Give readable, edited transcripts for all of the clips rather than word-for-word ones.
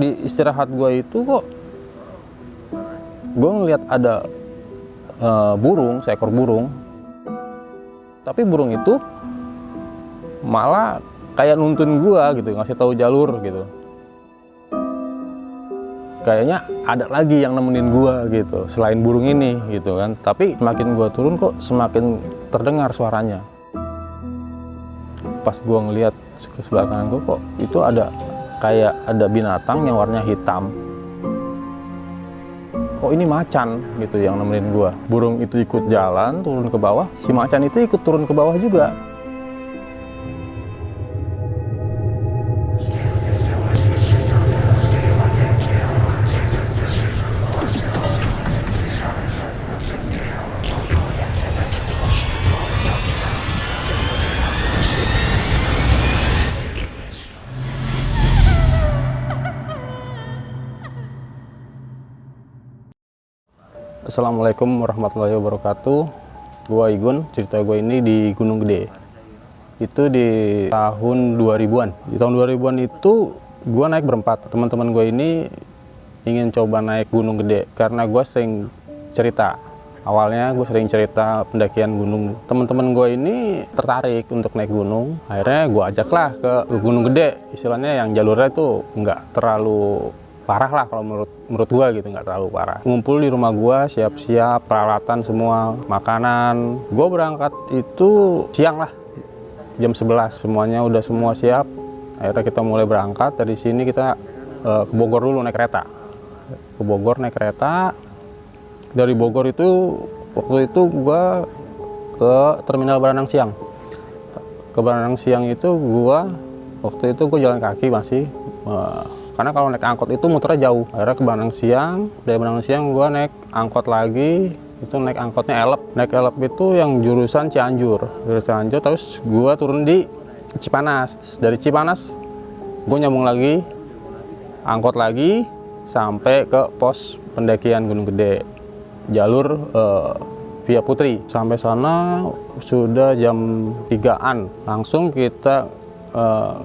di istirahat gue itu kok gue ngeliat ada burung, seekor burung. Tapi burung itu malah kayak nuntun gue gitu, ngasih tahu jalur gitu. Kayaknya ada lagi yang nemenin gua gitu selain burung ini gitu kan. Tapi semakin gua turun kok semakin terdengar suaranya. Pas gua ngelihat ke sebelah kanan gua kok itu ada kayak ada binatang yang warnanya hitam. Kok ini macan gitu yang nemenin gua. Burung itu ikut jalan turun ke bawah, si macan itu ikut turun ke bawah juga. Assalamualaikum warahmatullahi wabarakatuh. Gua Igun, cerita gue ini di Gunung Gede. Itu di tahun 2000-an. Di tahun 2000-an itu gua naik berempat. Teman-teman gue ini ingin coba naik Gunung Gede karena gue sering cerita. Awalnya gue sering cerita pendakian gunung. Teman-teman gue ini tertarik untuk naik gunung. Akhirnya gue ajaklah ke Gunung Gede. Istilahnya yang jalurnya itu nggak terlalu parah lah kalau menurut gua gitu, nggak terlalu parah. Ngumpul di rumah gua, siap-siap peralatan semua, makanan. Gua berangkat itu siang lah, jam 11 semuanya udah semua siap. Akhirnya kita mulai berangkat dari sini, kita ke Bogor dulu naik kereta. Ke Bogor naik kereta. Dari Bogor itu waktu itu gua ke Terminal Baranang Siang. Ke Baranang Siang itu gua waktu itu gua jalan kaki masih. Karena kalau naik angkot itu muternya jauh. Akhirnya ke Baranang Siang, dari Baranang Siang gue naik angkot lagi, itu naik angkotnya Elep. Naik Elep itu yang jurusan Cianjur. Dari Cianjur terus gue turun di Cipanas. Dari Cipanas gue nyambung lagi, angkot lagi, sampai ke pos pendakian Gunung Gede. Jalur via Putri. Sampai sana sudah jam 3-an. Langsung kita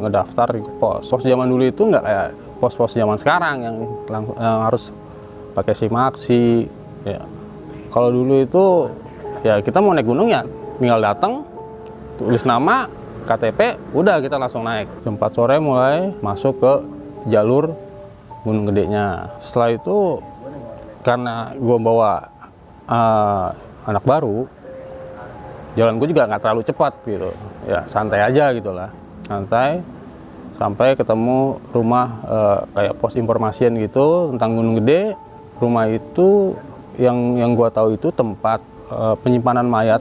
ngedaftar di pos. Pos zaman dulu itu nggak kayak pos-pos zaman sekarang yang harus pakai simaksi ya. Kalau dulu itu ya kita mau naik gunung ya tinggal datang, tulis nama, KTP, udah kita langsung naik. Jam 4 sore mulai masuk ke jalur Gunung Gedenya. Setelah itu karena gue bawa anak baru, jalan gue juga nggak terlalu cepat gitu ya, santai aja gitulah, santai sampai ketemu rumah kayak pos informasian gitu tentang Gunung Gede. Rumah itu yang gua tahu itu tempat penyimpanan mayat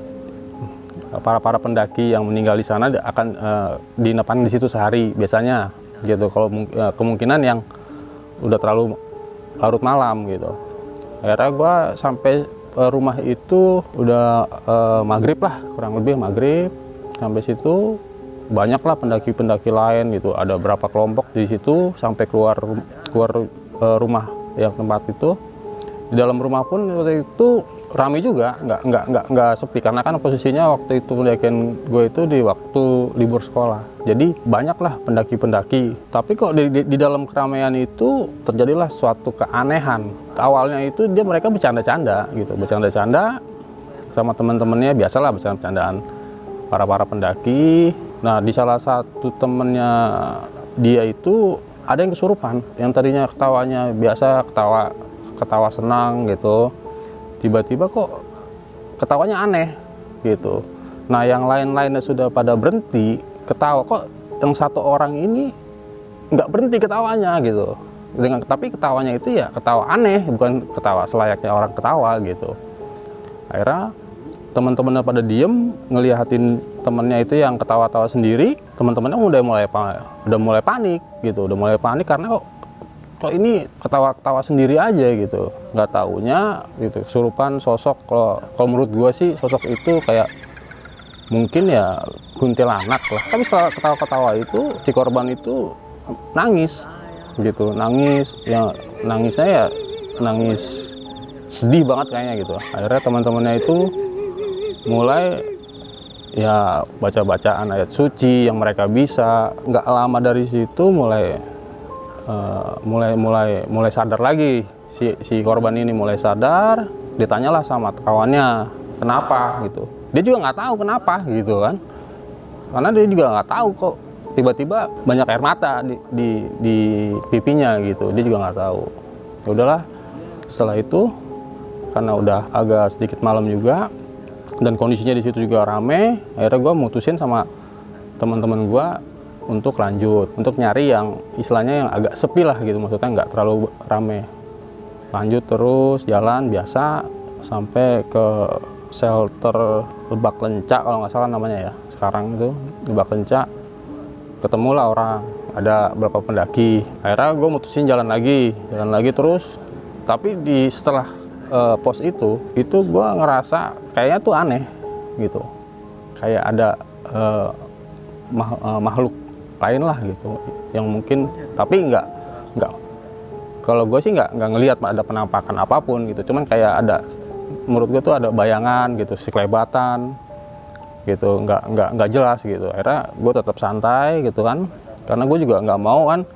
para pendaki yang meninggal di sana akan dinapain di situ sehari biasanya gitu. Kalau kemungkinan yang udah terlalu larut malam gitu. Akhirnya gua sampai rumah itu udah maghrib lah, kurang lebih maghrib. Sampai situ banyaklah pendaki-pendaki lain gitu, ada berapa kelompok di situ sampai keluar rumah yang tempat itu. Di dalam rumah pun waktu itu ramai juga, nggak sepi karena kan posisinya waktu itu pendakian gue itu di waktu libur sekolah, jadi banyaklah pendaki-pendaki. Tapi kok di dalam keramaian itu terjadilah suatu keanehan. Awalnya itu mereka bercanda-canda gitu, bercanda-canda sama teman-temannya, biasalah bercanda-bercandaan para pendaki. Nah, di salah satu temennya dia itu ada yang kesurupan, yang tadinya ketawanya biasa, ketawa senang gitu, tiba-tiba kok ketawanya aneh gitu. Nah, yang lain-lainnya sudah pada berhenti ketawa, kok yang satu orang ini nggak berhenti ketawanya gitu. Tapi ketawanya itu ya ketawa aneh, bukan ketawa selayaknya orang ketawa gitu. Akhirnya teman-temannya pada diem ngeliatin temennya itu yang ketawa-tawa sendiri. Teman-temannya udah mulai panik gitu, udah mulai panik karena kok ini ketawa-ketawa sendiri aja gitu. Nggak taunya gitu kesurupan sosok. Kalau menurut gua sih sosok itu kayak mungkin ya kuntilanak lah. Tapi setelah ketawa-ketawa itu si korban itu nangis gitu, nangis ya, nangisnya ya nangis sedih banget kayaknya gitu. Akhirnya teman-temannya itu mulai ya baca-bacaan ayat suci yang mereka bisa. Nggak lama dari situ mulai mulai sadar lagi, si korban ini mulai sadar. Ditanyalah sama kawannya kenapa gitu, dia juga nggak tahu kenapa gitu kan, karena dia juga nggak tahu kok tiba-tiba banyak air mata di pipinya gitu, dia juga nggak tahu. Ya udahlah, setelah itu karena udah agak sedikit malam juga dan kondisinya di situ juga rame, akhirnya gue mutusin sama teman-teman gue untuk lanjut, untuk nyari yang istilahnya yang agak sepi lah gitu, maksudnya nggak terlalu rame. Lanjut terus jalan biasa sampai ke shelter Lebak Lencak kalau nggak salah namanya ya sekarang itu, Lebak Lencak. Ketemulah orang, ada beberapa pendaki. Akhirnya gue mutusin jalan lagi terus. Tapi setelah pos itu gue ngerasa kayaknya tuh aneh gitu, kayak ada makhluk lain lah gitu, yang mungkin tapi nggak, kalau gue sih nggak ngelihat ada penampakan apapun gitu, cuman kayak ada, menurut gue tuh ada bayangan gitu, sekelebatan gitu, nggak jelas gitu. Akhirnya gue tetap santai gitu kan, karena gue juga nggak mau kan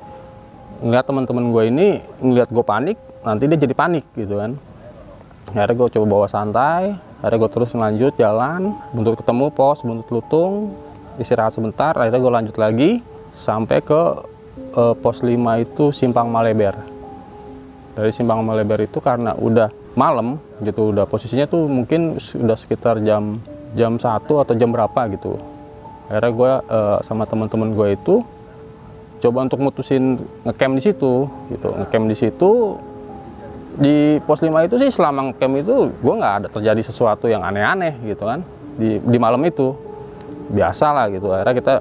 ngeliat teman-teman gue ini ngeliat gue panik, nanti dia jadi panik gitu kan. Akhirnya gue coba bawa santai, akhirnya gue terus lanjut jalan, Buntut ketemu pos Buntut Lutung, istirahat sebentar, akhirnya gue lanjut lagi sampai ke pos 5 itu Simpang Maleber. Dari Simpang Maleber itu karena udah malam gitu, udah posisinya tuh mungkin udah sekitar jam 1 atau jam berapa gitu. Akhirnya gue sama teman-teman gue itu coba untuk mutusin ngecamp di situ gitu. Ngecamp di situ di pos 5 itu sih, selama ngecamp itu gue nggak ada terjadi sesuatu yang aneh-aneh gitu kan. Di malam itu biasa lah gitu. Akhirnya kita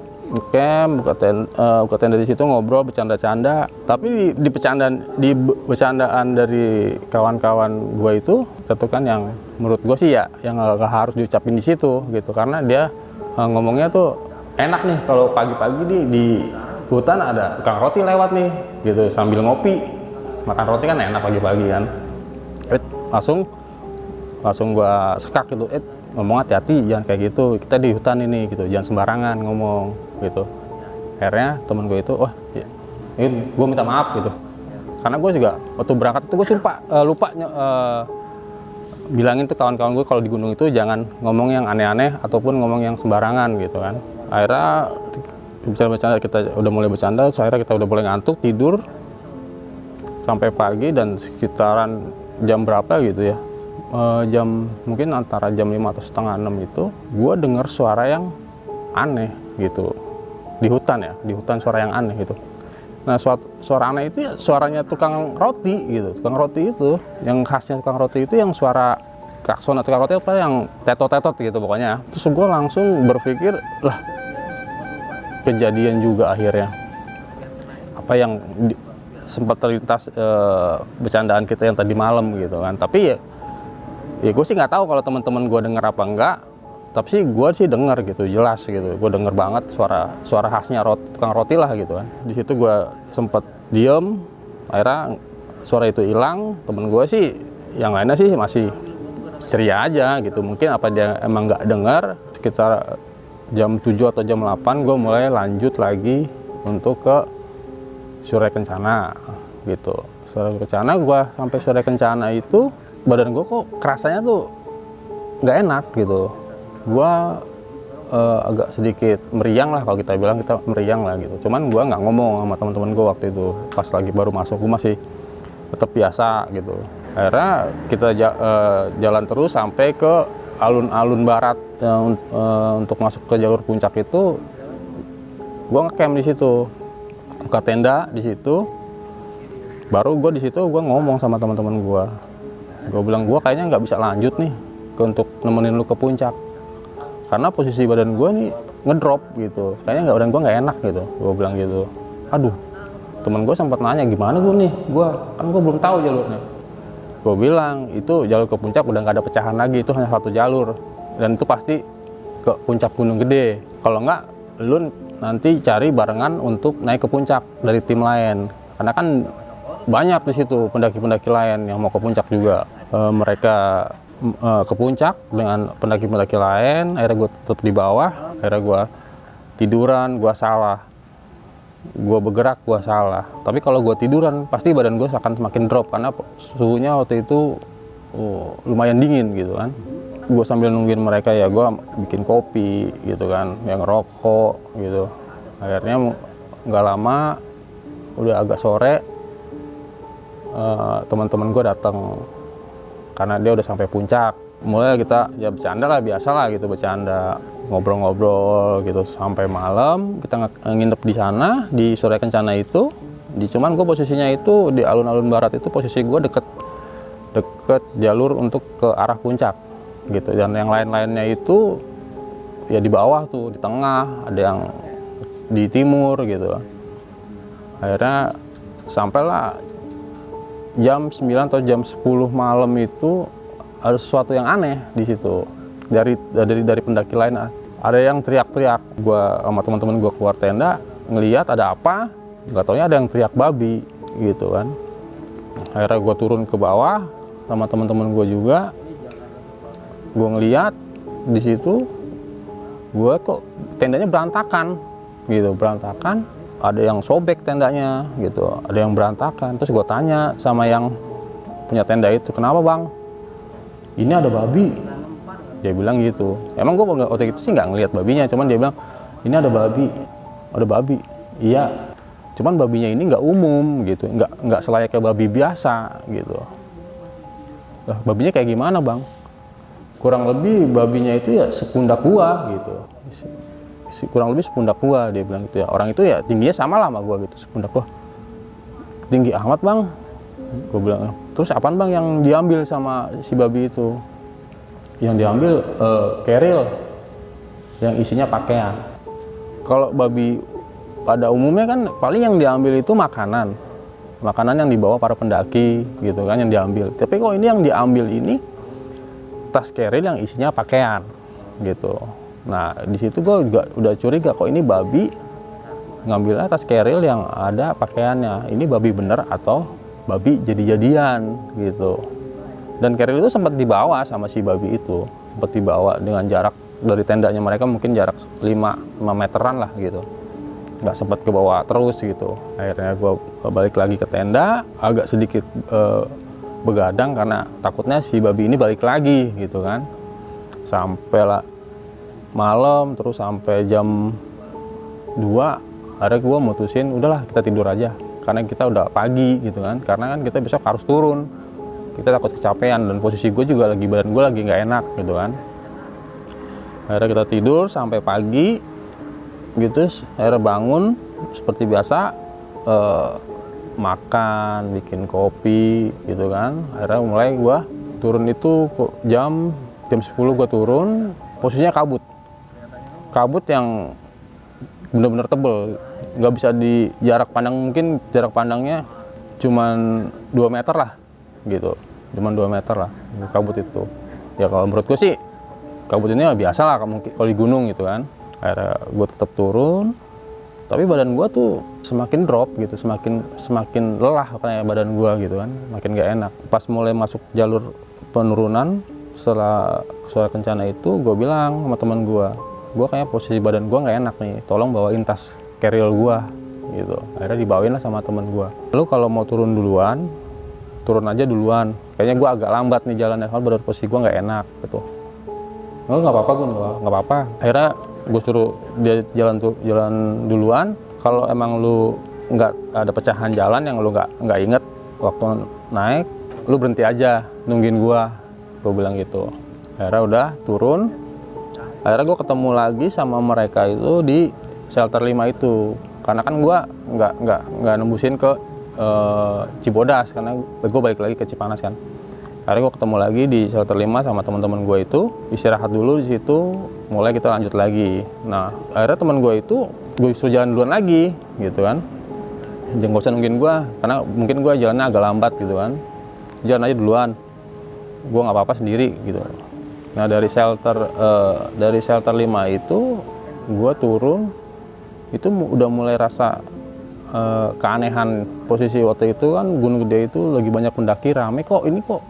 camp, buka tenda di situ, ngobrol, bercanda-canda. Tapi di bercandaan dari kawan-kawan gue itu, satu kan yang menurut gue sih ya, yang gak harus diucapin di situ gitu, karena dia ngomongnya tuh enak nih kalau pagi-pagi di hutan ada tukang roti lewat nih gitu, sambil ngopi, makan roti kan enak pagi-pagi kan. Langsung gue sekak gitu, ngomong hati-hati, jangan kayak gitu, kita di hutan ini gitu, jangan sembarangan ngomong gitu. Akhirnya temen gue itu, ya, gue minta maaf gitu, karena gue juga waktu berangkat itu gue lupa bilangin tuh kawan-kawan gue kalau di gunung itu jangan ngomong yang aneh-aneh ataupun ngomong yang sembarangan gitu kan. Akhirnya bercanda, kita udah mulai bercanda, akhirnya kita udah mulai ngantuk, tidur sampai pagi, dan sekitaran jam berapa gitu ya, jam mungkin antara jam 5 atau setengah 6 itu gue dengar suara yang aneh gitu di hutan ya, di hutan suara yang aneh gitu. Nah suara aneh itu ya suaranya tukang roti gitu, tukang roti itu yang khasnya tukang roti itu yang suara klakson tukang roti apa yang tetot-tetot gitu pokoknya. Terus gue langsung berpikir, lah kejadian juga akhirnya apa yang sempat terlintas bercandaan kita yang tadi malam gitu kan. Tapi ya gue sih nggak tahu kalau teman-teman gue denger apa enggak, tapi sih gue sih denger gitu, jelas gitu, gue denger banget suara khasnya tukang roti lah gitu kan. Di situ gue sempet diem, akhirnya suara itu hilang. Temen gue sih yang lainnya sih masih ceria aja gitu, mungkin apa dia emang nggak denger. Sekitar jam 7 atau jam 8 gue mulai lanjut lagi untuk ke Surya Kencana gitu. Surya Kencana, gue sampai Surya Kencana itu badan gue kok kerasanya tuh nggak enak gitu. Gue agak sedikit meriang lah, kalau kita bilang kita meriang lah gitu. Cuman gue nggak ngomong sama teman-teman gue waktu itu, pas lagi baru masuk gue masih tetap biasa gitu. Akhirnya kita jalan terus sampai ke alun-alun barat untuk masuk ke jalur puncak itu. Gue ngecamp di situ, buka tenda di situ. Baru gue di situ gue ngomong sama teman-teman gue. Gue bilang, gue kayaknya nggak bisa lanjut nih untuk nemenin lu ke puncak, karena posisi badan gue nih ngedrop gitu, kayaknya badan gue nggak enak gitu. Gue bilang gitu. Aduh, temen gue sempat nanya gimana gue nih, gue belum tahu jalurnya. Gue bilang itu jalur ke puncak udah nggak ada pecahan lagi, itu hanya satu jalur, dan itu pasti ke puncak Gunung Gede. Kalau nggak, lu nanti cari barengan untuk naik ke puncak dari tim lain, karena kan banyak di situ pendaki-pendaki lain yang mau ke puncak juga. Mereka ke puncak dengan pendaki-pendaki lain. Akhirnya gue tetap di bawah, akhirnya gue tiduran, gue salah. gue bergerak gue salah. Tapi kalau gue tiduran pasti badan gue akan semakin drop karena suhunya waktu itu lumayan dingin gitu kan. Gue sambil nungguin mereka ya gue bikin kopi gitu kan, yang rokok gitu. Akhirnya nggak lama udah agak sore, teman-teman gue datang karena dia udah sampai puncak. Mulai kita ya bercanda lah, biasa lah gitu, bercanda ngobrol-ngobrol gitu sampai malam. Kita nginep di sana di Surya Kencana itu. Cuman gue posisinya itu di alun-alun barat itu, posisi gue deket jalur untuk ke arah puncak gitu. Dan yang lain-lainnya itu ya di bawah tuh, di tengah, ada yang di timur gitu. Akhirnya sampailah jam 9 atau jam 10 malam itu ada sesuatu yang aneh di situ. Dari pendaki lain ada yang teriak-teriak. Gua sama teman-teman gua keluar tenda, ngelihat ada apa, nggak taunya ada yang teriak babi gitu kan. Akhirnya gua turun ke bawah sama teman-teman gua juga. Gua ngelihat di situ, gua kok tendanya berantakan gitu, berantakan. Ada yang sobek tendanya gitu, ada yang berantakan. Terus gue tanya sama yang punya tenda itu, kenapa bang? Ini ada babi. Dia bilang gitu. Emang gue waktu itu sih nggak ngelihat babinya, cuman dia bilang ini ada babi. Iya. Cuman babinya ini nggak umum gitu, nggak selayaknya babi biasa gitu. Babinya kayak gimana bang? Kurang lebih babinya itu ya sepundak gua gitu. Kurang lebih sepundak gua, dia bilang gitu ya. Orang itu ya tingginya sama lah sama gua gitu, sepundak gua. Tinggi amat bang, gua bilang. Terus apaan bang yang diambil sama si babi itu? Yang diambil keril yang isinya pakaian. Kalau babi pada umumnya kan paling yang diambil itu makanan yang dibawa para pendaki gitu kan, yang diambil. Tapi kok ini yang diambil ini tas keril yang isinya pakaian gitu. Nah di situ gue juga udah curiga, kok ini babi ngambil tas keril yang ada pakaiannya, ini babi bener atau babi jadi-jadian gitu. Dan keril itu sempat dibawa sama si babi itu, sempat dibawa dengan jarak dari tendanya mereka mungkin jarak 5 meteran lah gitu, nggak sempat ke bawah terus gitu. Akhirnya gue balik lagi ke tenda, agak sedikit begadang karena takutnya si babi ini balik lagi gitu kan. Sampailah malam, terus sampai jam 2 akhirnya gue mutusin udahlah kita tidur aja karena kita udah pagi gitu kan, karena kan kita besok harus turun, kita takut kecapean dan posisi gue juga lagi, badan gue lagi nggak enak gitu kan. Akhirnya kita tidur sampai pagi gitu. Akhirnya bangun seperti biasa, makan, bikin kopi gitu kan. Akhirnya mulai gue turun itu jam 10 gue turun, posisinya kabut yang bener-bener tebel, nggak bisa di jarak pandang, mungkin jarak pandangnya cuman 2 meter lah gitu, cuman 2 meter lah kabut itu. Ya kalau menurut gue sih kabut ini biasa lah mungkin kalau di gunung gitu kan. Akhirnya gue tetap turun, tapi badan gue tuh semakin drop gitu, semakin lelah kayak badan gue gitu kan, makin gak enak. Pas mulai masuk jalur penurunan setelah Surya Kencana itu, gue bilang sama teman gue kayak posisi badan gue nggak enak nih, tolong bawain tas keril gue gitu. Akhirnya dibawain lah sama teman gue. Lalu kalau mau turun duluan, turun aja duluan, kayaknya gue agak lambat nih jalannya, kalau badan posisi gue nggak enak gitu. Nggak apa-apa gue, nggak apa-apa. Akhirnya gue suruh dia jalan duluan. Kalau emang lu nggak ada pecahan jalan yang lu nggak inget waktu naik, lu berhenti aja nungguin gue bilang gitu. Akhirnya udah turun. Akhirnya gue ketemu lagi sama mereka itu di shelter 5 itu, karena kan gue nggak nembusin ke Cibodas karena gue balik lagi ke Cipanas kan. Akhirnya gue ketemu lagi di shelter 5 sama teman-teman gue itu, istirahat dulu di situ, mulai kita lanjut lagi. Nah akhirnya teman gue itu gue suruh jalan duluan lagi gitu kan, jangan gak usah nungguin gue karena mungkin gue jalannya agak lambat gitu kan, jalan aja duluan, gue nggak apa-apa sendiri gitu. Nah dari shelter 5 itu gue turun, itu udah mulai rasa keanehan. Posisi waktu itu kan Gunung Gede itu lagi banyak pendaki, rame, kok ini kok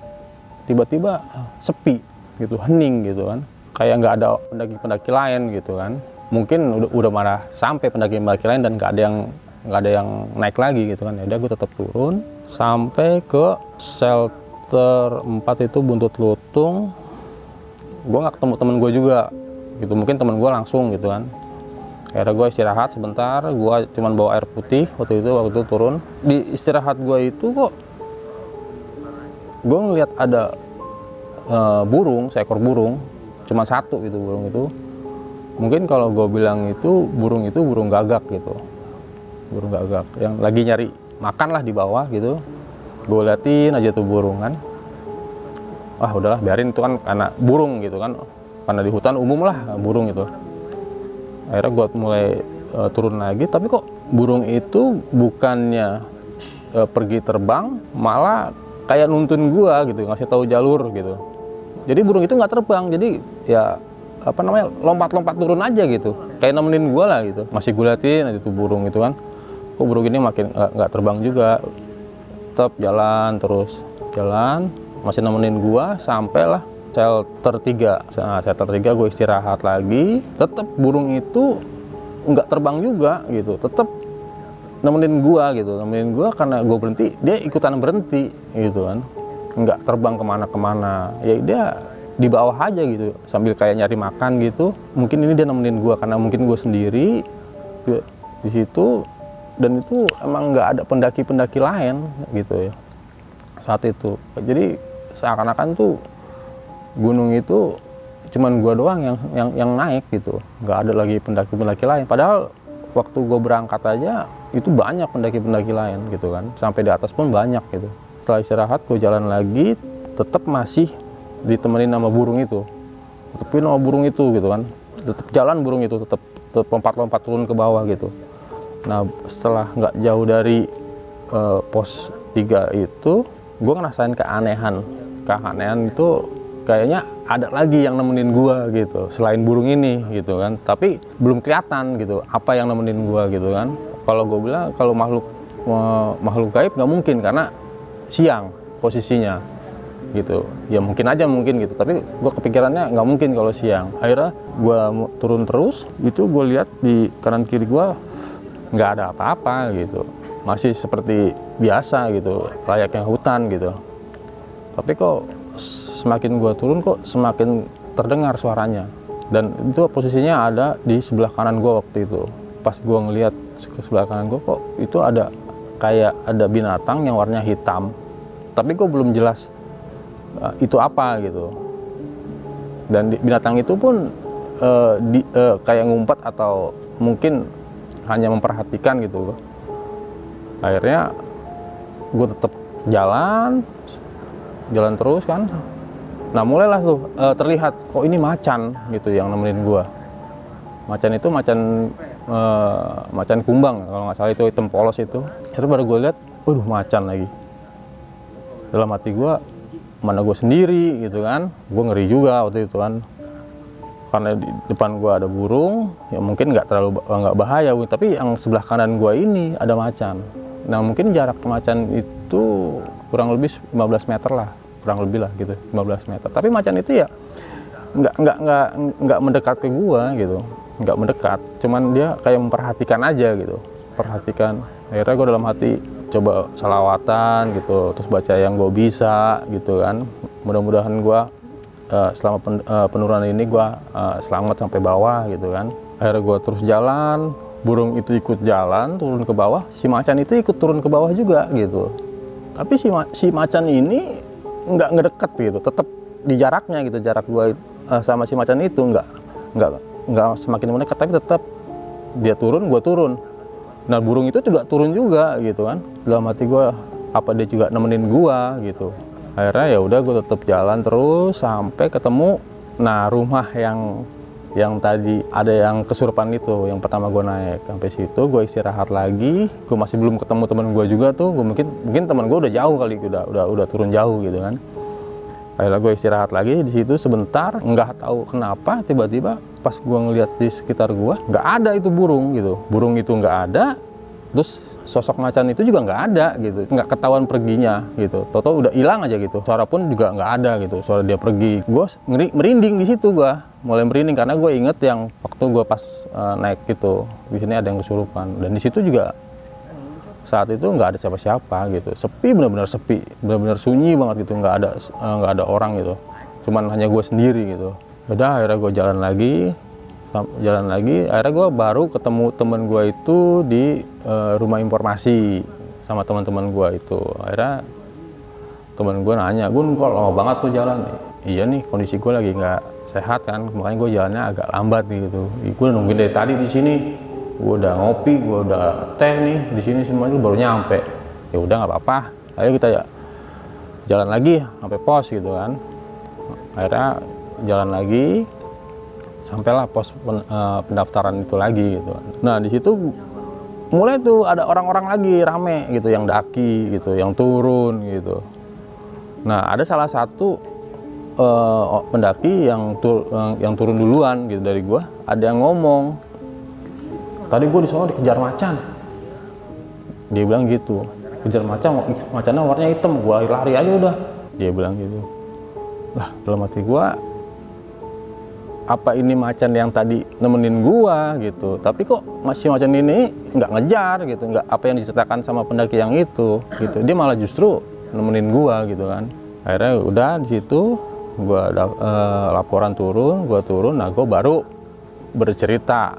tiba-tiba sepi gitu, hening gitu kan, kayak nggak ada pendaki-pendaki lain gitu kan. Mungkin udah marah sampai pendaki-pendaki lain dan nggak ada yang nggak ada yang naik lagi gitu kan. Ya udah gue tetap turun sampai ke shelter 4 itu Buntut Lutung. Gue nggak ketemu temen gue juga gitu, mungkin temen gue langsung gitu kan. Akhirnya gue istirahat sebentar, gue cuman bawa air putih waktu itu turun. Di istirahat gue itu kok gue ngeliat ada burung, seekor burung, cuma satu gitu burung itu. Mungkin kalau gue bilang itu burung gagak gitu, burung gagak yang lagi nyari makan lah di bawah gitu. Gue liatin aja tuh burung kan, wah udahlah biarin, itu kan karena burung gitu kan, karena di hutan umum lah burung itu. Akhirnya gue mulai turun lagi, tapi kok burung itu bukannya pergi terbang, malah kayak nuntun gue gitu, ngasih tahu jalur gitu. Jadi burung itu nggak terbang, jadi ya apa namanya, lompat-lompat turun aja gitu, kayak nemenin gue lah gitu. Masih gue liatin aja tuh burung itu kan, kok burung ini makin nggak terbang juga, tetap jalan terus, jalan masih nemenin gue sampailah shelter 3. Nah, shelter 3 gue istirahat lagi, tetap burung itu nggak terbang juga gitu, tetap nemenin gue gitu, nemenin gue. Karena gue berhenti, dia ikutan berhenti gitu kan, nggak terbang kemana-kemana, ya dia di bawah aja gitu sambil kayak nyari makan gitu. Mungkin ini dia nemenin gue karena mungkin gue sendiri di situ, dan itu emang nggak ada pendaki-pendaki lain gitu ya saat itu. Jadi seakan-akan tuh gunung itu cuman gue doang yang naik gitu, nggak ada lagi pendaki-pendaki lain. Padahal waktu gue berangkat aja itu banyak pendaki-pendaki lain gitu kan, sampai di atas pun banyak gitu. Setelah istirahat gue jalan lagi, tetap masih ditemenin sama burung itu, tetepin sama burung itu gitu kan, tetap jalan burung itu, tetap lompat-lompat turun ke bawah gitu. Nah setelah nggak jauh dari pos 3 itu, gue ngerasain keanehan itu, kayaknya ada lagi yang nemenin gua gitu selain burung ini gitu kan, tapi belum kelihatan gitu apa yang nemenin gua gitu kan. Kalau gue bilang kalau makhluk gaib nggak mungkin karena siang posisinya gitu, ya mungkin aja mungkin gitu, tapi gue kepikirannya nggak mungkin kalau siang. Akhirnya gue turun terus itu, gue lihat di kanan kiri gue nggak ada apa-apa gitu, masih seperti biasa gitu, layaknya hutan gitu. Tapi kok semakin gue turun kok semakin terdengar suaranya, dan itu posisinya ada di sebelah kanan gue waktu itu. Pas gue ngelihat ke sebelah kanan gue, kok itu ada kayak ada binatang yang warnanya hitam, tapi gue belum jelas itu apa gitu. Dan binatang itu pun kayak ngumpet atau mungkin hanya memperhatikan gitu. Akhirnya gue tetap jalan terus kan. Nah mulailah tuh terlihat kok ini macan gitu yang nemenin gua. Macan itu macan kumbang kalau nggak salah, itu hitam polos itu. Terus baru gue lihat, waduh macan lagi. Dalam hati gua, mana gue sendiri gitu kan, gue ngeri juga waktu itu kan. Karena di depan gua ada burung, ya mungkin nggak bahaya, tapi yang sebelah kanan gua ini ada macan. Nah mungkin jarak macan itu kurang lebih 15 meter lah, kurang lebih lah gitu, 15 meter. Tapi macan itu ya nggak mendekat ke gua gitu, nggak mendekat, cuman dia kayak memperhatikan aja gitu, perhatikan. Akhirnya gua dalam hati coba salawatan gitu, terus baca yang gue bisa gitu kan. Mudah-mudahan gua selama penurunan ini gua selamat sampai bawah gitu kan. Akhirnya gua terus jalan, burung itu ikut jalan turun ke bawah, si macan itu ikut turun ke bawah juga gitu. Tapi si macan ini nggak ngedekat gitu, tetap di jaraknya gitu, jarak gua sama si macan itu nggak semakin mendekat, tapi tetap dia turun, gua turun. Nah burung itu juga turun juga gitu kan. Dalam hati gua, apa dia juga nemenin gua gitu. Akhirnya ya udah gue tetap jalan terus sampai ketemu rumah yang tadi ada yang kesurupan itu, yang pertama gue naik. Sampai situ gue istirahat lagi, gue masih belum ketemu teman gue juga tuh. Gue mungkin teman gue udah jauh kali, udah turun jauh gitu kan. Akhirnya gue istirahat lagi di situ sebentar, nggak tahu kenapa tiba-tiba pas gue ngeliat di sekitar gue nggak ada itu burung gitu. Burung itu nggak ada, terus sosok macan itu juga nggak ada gitu, nggak ketahuan perginya gitu. Toto udah hilang aja gitu, suara pun juga nggak ada gitu, suara dia pergi. Gue merinding di situ, gue mulai merinding karena gue inget yang waktu gue pas naik gitu, di sini ada yang kesurupan. Dan di situ juga saat itu nggak ada siapa-siapa gitu, sepi, benar-benar sepi, benar-benar sunyi banget gitu, nggak ada orang gitu, cuman hanya gue sendiri gitu. Udah akhirnya gue jalan lagi, akhirnya gue baru ketemu temen gue itu di rumah informasi sama teman-teman gue itu. Akhirnya temen gue nanya, "Gun, kok lama banget tuh jalan?" Iya nih, kondisi gue lagi nggak sehat kan, makanya gue jalannya agak lambat gitu. Gue nungguin dari tadi di sini, gue udah ngopi, gue udah teh nih di sini semuanya baru nyampe. Ya udah nggak apa-apa, ayo kita ya jalan lagi sampai pos gitu kan. Akhirnya jalan lagi, sampailah pos pendaftaran itu lagi gitu. Nah di situ mulai tuh ada orang-orang lagi rame gitu, yang daki gitu, yang turun gitu. Nah ada salah satu pendaki yang turun duluan gitu dari gua, ada yang ngomong, "Tadi gua di sana dikejar macan." Dia bilang gitu, "Kejar macannya warnanya hitam, gua lari aja udah." Dia bilang gitu. Lah dalam hati gua, apa ini macan yang tadi nemenin gua gitu, tapi kok masih macan ini nggak ngejar gitu, nggak apa yang diceritakan sama pendaki yang itu gitu, dia malah justru nemenin gua gitu kan. Akhirnya udah di situ gua laporan turun, nah gua baru bercerita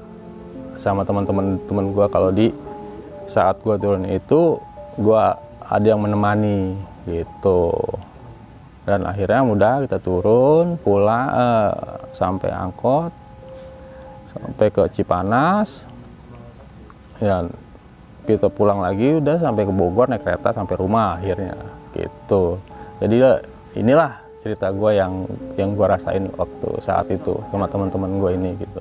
sama teman-teman gua kalau di saat gua turun itu gua ada yang menemani gitu. Dan akhirnya udah kita turun pulang sampai angkot, sampai ke Cipanas, ya kita pulang lagi udah sampai ke Bogor naik kereta sampai rumah akhirnya gitu. Jadi inilah cerita gue yang gue rasain waktu saat itu sama teman-teman gue ini gitu.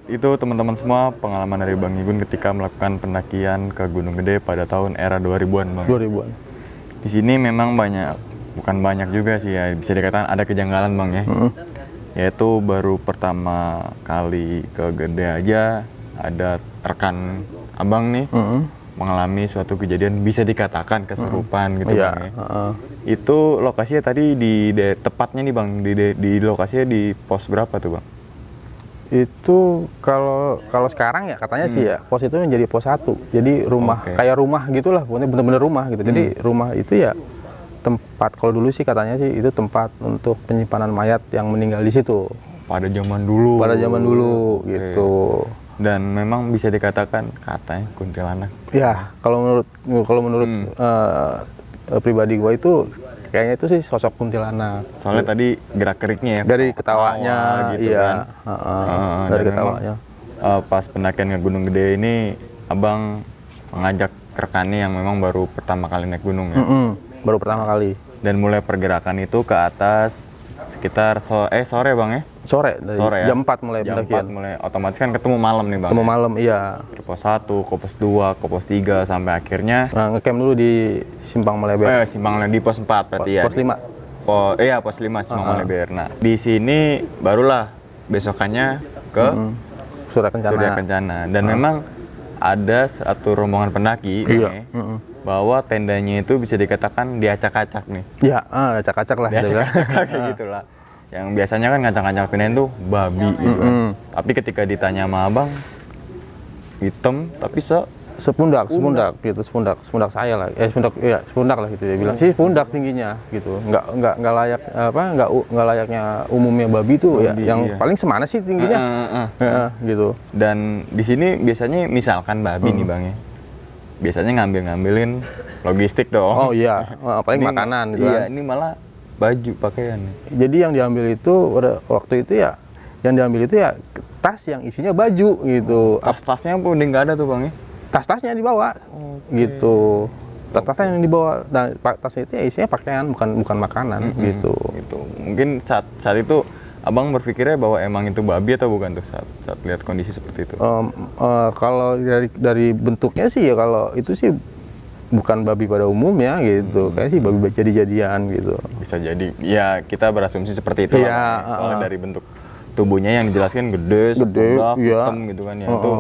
Itu teman-teman semua pengalaman dari Bang Igun ketika melakukan pendakian ke Gunung Gede pada tahun era 2000-an, Bang. 2000-an. Di sini memang bukan banyak juga sih ya, bisa dikatakan ada kejanggalan, Bang ya. Yaitu baru pertama kali ke Gede aja ada rekan Abang nih mengalami suatu kejadian bisa dikatakan kesurupan gitu, Bang ya. Itu lokasinya tadi tepatnya nih, Bang, di lokasinya di pos berapa tuh, Bang? Itu kalau sekarang ya katanya sih ya pos itu menjadi pos 1, jadi rumah kayak rumah gitulah, pokoknya bener-bener rumah gitu. Jadi rumah itu ya tempat, kalau dulu sih katanya sih itu tempat untuk penyimpanan mayat yang meninggal di situ pada zaman dulu gitu. Dan memang bisa dikatakan katanya kuntilanak ya. Kalau menurut pribadi gue itu kayaknya itu sih sosok kuntilanak. Soalnya tadi gerak-geriknya ya, dari ketawanya gitu kan. Dari ketawanya. Pas pendakian ke Gunung Gede ini, Abang mengajak rekannya yang memang baru pertama kali naik gunung ya. Baru pertama kali. Dan mulai pergerakan itu ke atas sekitar sore, Bang ya? Sore ya? Jam 4 mulai pendakian. Mulai otomatis kan ketemu malam nih, Bang. Ketemu malam, iya. Dari pos 1, ke pos 2, ke pos 3 sampai akhirnya ngecamp dulu di Simpang Meleber. Simpang Meleber di pos 4 berarti ya. Pos 5. Pos 5 Simpang Meleber. Nah, di sini barulah besokannya ke Surya Kencana. Dan memang ada satu rombongan pendaki bahwa tendanya itu bisa dikatakan diacak-acak nih. Iya, acak-acak lah. Diacak-acak kayak gitulah. Yang biasanya kan ngacak-ngacak pindahin tuh babi gitu kan. Tapi ketika ditanya sama Abang, hitam tapi sepundak saya lah. Sepundak lah gitu dia bilang sih, pundak tingginya gitu. Nggak layak nggak layaknya umumnya babi tuh ya. Yang paling semana sih tingginya. Gitu. Dan di sini biasanya misalkan babi nih, Bang ya. Biasanya ngambilin logistik dong. Oh iya, paling ini makanan gitu. Iya, ini malah baju pakaian. Jadi yang diambil itu waktu itu ya, tas yang isinya baju gitu. Tas-tasnya pun udah nggak ada tuh, Bang ya. Tas-tasnya dibawa, gitu. Tas-tasnya yang dibawa, dan tasnya itu ya isinya pakaian, bukan makanan, gitu. Mungkin saat itu Abang berpikirnya bahwa emang itu babi atau bukan tuh saat lihat kondisi seperti itu? Kalau dari bentuknya sih ya, kalau itu sih bukan babi pada umumnya gitu. Kayak sih babi jadi-jadian gitu. Bisa jadi, ya kita berasumsi seperti itu Iya, lah, Bang, ya. Soalnya dari bentuk tubuhnya yang dijelaskan gede, sebelah, iya. hitam gitu kan ya. Itu.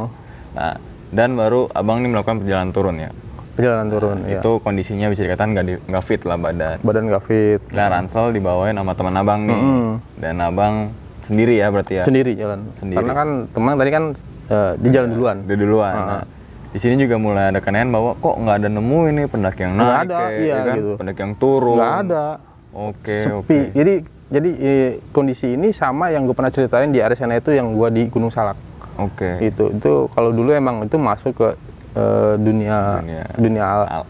Nah, dan baru abang ini melakukan perjalanan turun ya. Perjalanan turun, ya. Itu kondisinya bisa dikatakan nggak fit lah badan. Badan nggak fit. Nah, ransel dibawain sama teman abang nih. Dan abang sendiri ya berarti ya? Sendiri jalan. Sendiri. Karena kan teman tadi kan dia jalan duluan. Dia duluan. Nah, di sini juga mulai ada kenaian bahwa kok nggak ada nemu ini pendaki yang Nggak naik ada, kayak, iya, ya kan? gitu. Pendaki yang turun. Nggak ada. Oke, Sepi. oke. Jadi kondisi ini sama yang gue pernah ceritain di area sana itu yang gue di Gunung Salak. Oke. Itu kalau dulu emang itu masuk ke dunia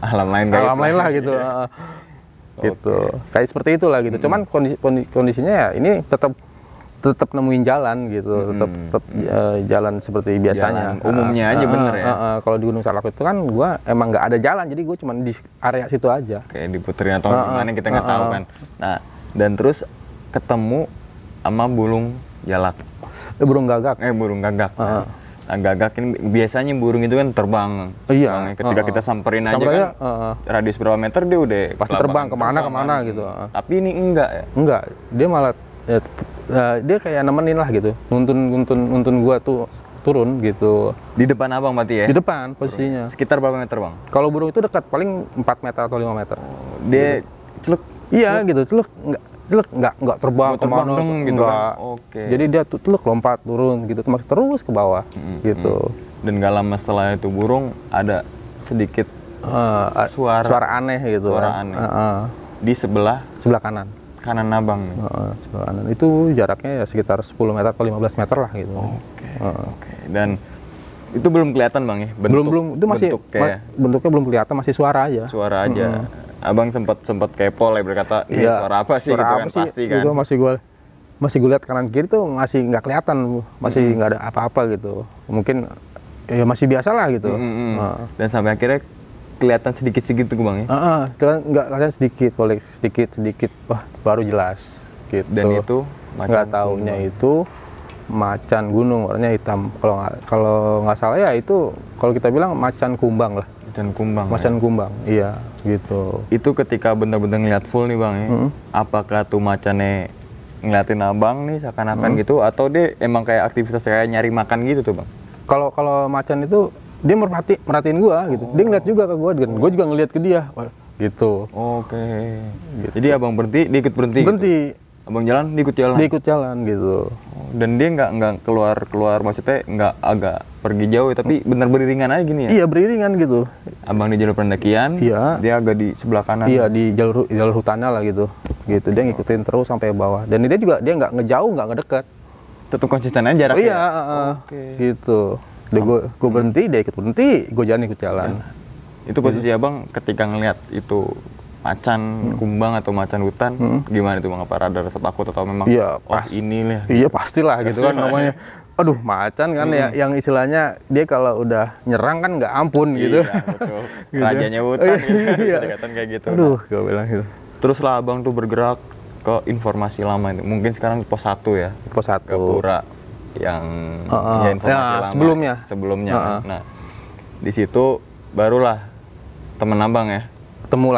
Alam lain kayak alam lain lah gitu. Gitu. Kayak seperti itulah gitu. Cuman kondisinya ya ini tetap nemuin jalan gitu, tetap jalan seperti biasanya. Jalan umumnya aja bener ya. Kalau di Gunung Salak itu kan gua emang nggak ada jalan, jadi gua cuma di area situ aja. Kayak diputerin atau gimana kita nggak tahu kan. Nah, dan terus ketemu sama burung jalak. Burung gagak. Burung gagak. Nah, gagak ini biasanya burung itu kan terbang. Iya. Bang, ya. Ketika kita samperin aja Sampai kan, radius berapa meter dia udah pasti terbang kemana gitu. Tapi ini enggak ya? Enggak, dia malah dia kayak nemenin lah gitu, nuntun gua tuh turun gitu. Di depan abang berarti ya? Di depan posisinya. Sekitar berapa meter bang? Kalau burung itu dekat, paling 4 meter atau 5 meter. Dia celuk? Iya gitu, celuk nggak terbang kemana gitu enggak. kan? Oke. Jadi dia celuk lompat turun gitu, terus ke bawah gitu. Dan gak lama setelah itu burung ada sedikit suara aneh gitu. Suara aneh. Di sebelah kanan. Kanan abang nih. Sebelah kanan. Itu jaraknya ya sekitar 10 meter atau 15 meter lah gitu. Oke. Dan itu belum kelihatan bang ya? Belum itu masih bentuknya belum kelihatan, masih suara aja. Suara aja. Abang sempat kepo lah berkata, ini suara apa sih gitu kan, pasti kan. Itu masih gue lihat kanan kiri tuh masih nggak kelihatan, masih nggak ada apa-apa gitu. Mungkin ya masih biasa lah gitu. Dan sampai akhirnya kelihatan sedikit-sedikit tuh bang ya. Nggak kelihatan sedikit, wah baru jelas gitu. Dan itu nggak taunya itu macan gunung warnanya hitam. Kalau nggak salah ya itu kalau kita bilang macan kumbang lah. Macan kumbang, iya gitu. Itu ketika bener-bener ngeliat full nih bang ya, apakah tuh macannya ngeliatin abang nih seakan-akan gitu, atau dia emang kayak aktivitas kayak nyari makan gitu tuh bang? Kalau macan itu dia merhatiin gua gitu, dia ngeliat juga ke gua, dan gua juga ngeliat ke dia, gitu. Oke. Gitu. Jadi abang berhenti, dia ikut berhenti. Gitu? Abang jalan, dia ikut jalan gitu. Dan dia nggak keluar maksudnya nggak agak pergi jauh tapi benar beriringan aja gini ya? Iya beriringan gitu. Abang di jalur pendakian, dia agak di sebelah kanan. Iya di jalur hutannya lah gitu. Dia ngikutin terus sampai bawah. Dan dia nggak ngejauh, nggak ngedekat. Tetap konsisten aja jaraknya. Iya, gitu. Gue berhenti, dia ikut berhenti, gue ikut jalan. Itu posisi abang ketika ngelihat itu macan kumbang atau macan hutan, gimana itu bang? Apa ada rasa takut atau memang ini nih? Iya pastilah gitu kan namanya. Aduh macan kan ya yang istilahnya dia kalau udah nyerang kan nggak ampun gitu. Iya betul. Rajanya hutan gitu. Dikatakan kayak gitu. Aduh gue bilang gitu. Terus lah abang tuh bergerak ke informasi lama itu. Mungkin sekarang pos 1 ya. Pos 1. Gapura yang ya informasi lama. Sebelumnya. Nah di situ barulah temen abang ya. Ketemu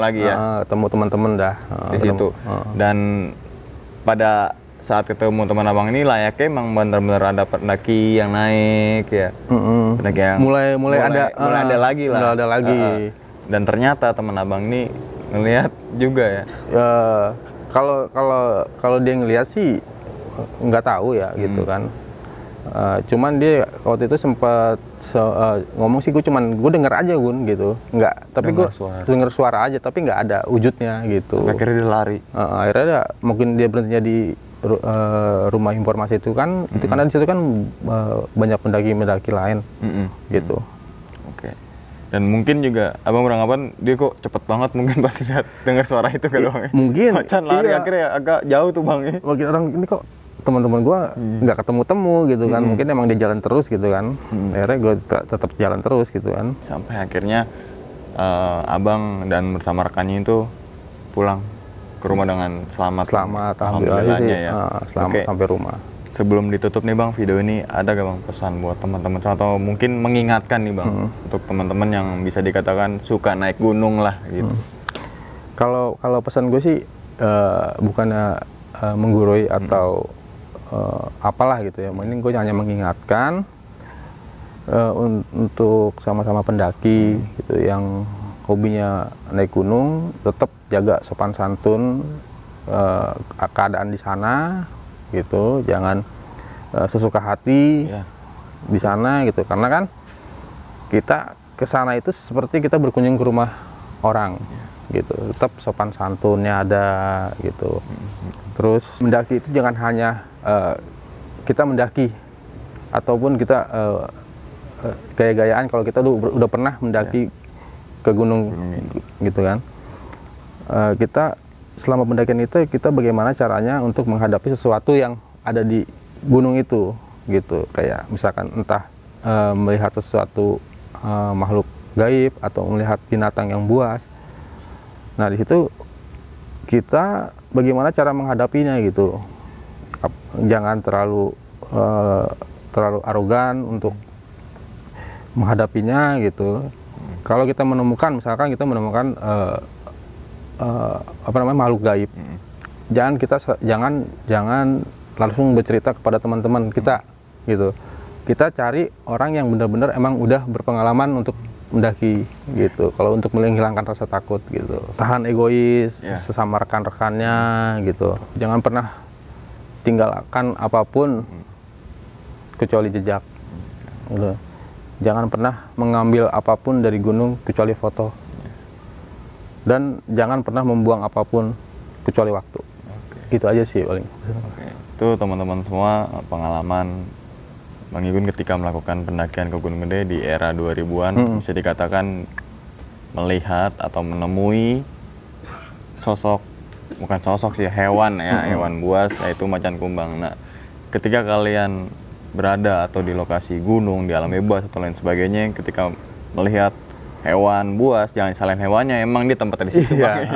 lagi ya. Ketemu teman-teman dah di situ. Dan pada saat ketemu teman abang ini layaknya emang benar-benar ada pendaki yang naik ya. Pendaki yang mulai ada lagi lah. Mulai ada lagi. Dan ternyata teman abang ini ngelihat juga ya. Kalau dia ngelihat sih nggak tahu ya gitu kan. Cuman dia waktu itu sempat ngomong sih, gue denger aja Gun gitu, tapi gue denger suara aja tapi nggak ada wujudnya gitu. Akhirnya dia lari. Akhirnya mungkin dia berhentinya di rumah informasi itu kan, itu karena di situ kan banyak pendaki lain gitu. Oke. Dan mungkin juga abang beranggapan dia kok cepet banget mungkin pas lihat dengar suara itu kan bang. Mungkin. Macan lari akhirnya agak jauh tuh bang. Mungkin orang ini kok teman-teman gue nggak ketemu gitu kan, mungkin emang dia jalan terus gitu kan. Akhirnya gue tetap jalan terus gitu kan. Sampai akhirnya abang dan bersama rekannya itu pulang ke rumah dengan selamat. Alhamdulillahnya ya. Selamat sampai rumah. sebelum ditutup nih Bang, video ini ada gak Bang pesan buat teman-teman atau mungkin mengingatkan nih Bang untuk teman-teman yang bisa dikatakan suka naik gunung lah gitu. Kalau pesan gue sih bukannya menggurui atau apalah gitu ya. Mending gue hanya mengingatkan untuk sama-sama pendaki gitu yang hobinya naik gunung, tetap jaga sopan santun keadaan di sana gitu, jangan sesuka hati di sana gitu, karena kan kita ke sana itu seperti kita berkunjung ke rumah orang gitu, tetap sopan santunnya ada gitu. Terus mendaki itu jangan hanya kita mendaki ataupun kita gaya-gayaan kalau kita udah pernah mendaki ke gunung gitu kan. Kita selama pendakian itu kita bagaimana caranya untuk menghadapi sesuatu yang ada di gunung itu gitu, kayak misalkan entah melihat sesuatu makhluk gaib atau melihat binatang yang buas. Nah di situ kita bagaimana cara menghadapinya gitu, jangan terlalu arogan untuk menghadapinya gitu. Kalau kita menemukan misalkan makhluk gaib, jangan langsung bercerita kepada teman-teman kita gitu. Kita cari orang yang benar-benar emang udah berpengalaman untuk mendaki gitu. Kalau untuk menghilangkan rasa takut gitu, tahan egois sesama rekan-rekannya gitu. Jangan pernah tinggalkan apapun kecuali jejak gitu. Jangan pernah mengambil apapun dari gunung kecuali foto. Dan jangan pernah membuang apapun kecuali waktu. Itu aja sih paling. Itu teman-teman semua pengalaman Bang Igun ketika melakukan pendakian ke Gunung Gede di era 2000-an. Bisa dikatakan melihat atau menemui bukan sosok sih, hewan ya, hewan buas, yaitu macan kumbang. Nah, ketika kalian berada atau di lokasi gunung, di alam bebas atau lain sebagainya, ketika melihat hewan buas, jangan salahin hewannya, emang dia tempatnya di situ Bang.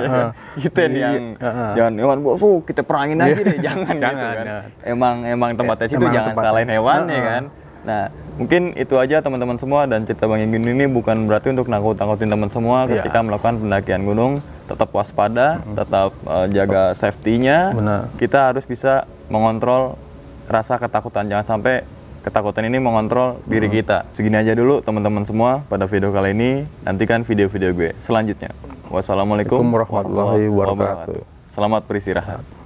Gitu yang jangan hewan buas, kita perangin aja deh, jangan gitu kan. Emang tempatnya situ, jangan salahin hewannya kan. Nah, mungkin itu aja teman-teman semua, dan cerita Bang Igun ini bukan berarti untuk nakut-nakutin teman semua ketika melakukan pendakian gunung. Tetap waspada, tetap jaga safety-nya. Kita harus bisa mengontrol rasa ketakutan, jangan sampai ketakutan ini mengontrol diri kita. Segini aja dulu teman-teman semua pada video kali ini. Nantikan video-video gue selanjutnya. Wassalamualaikum warahmatullahi wabarakatuh. Selamat beristirahat.